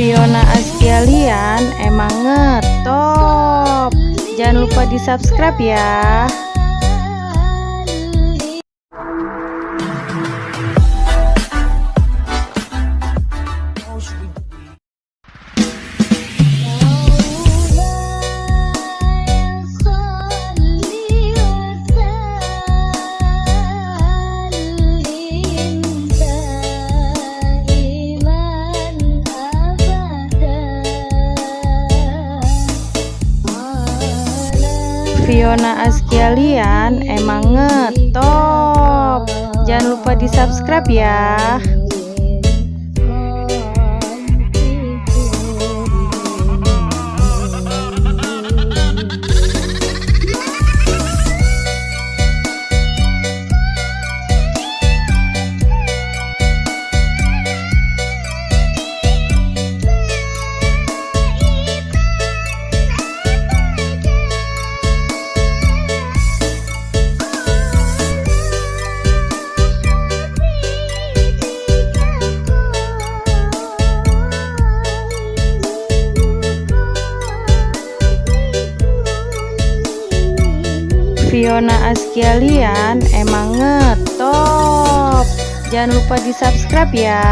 Fiona Azkialian emang ngetop. Jangan lupa di subscribe ya. Fiona Azkialian emang ngetop. Jangan lupa di subscribe ya. Fiona Azkialian emang ngetop. Jangan lupa di subscribe ya.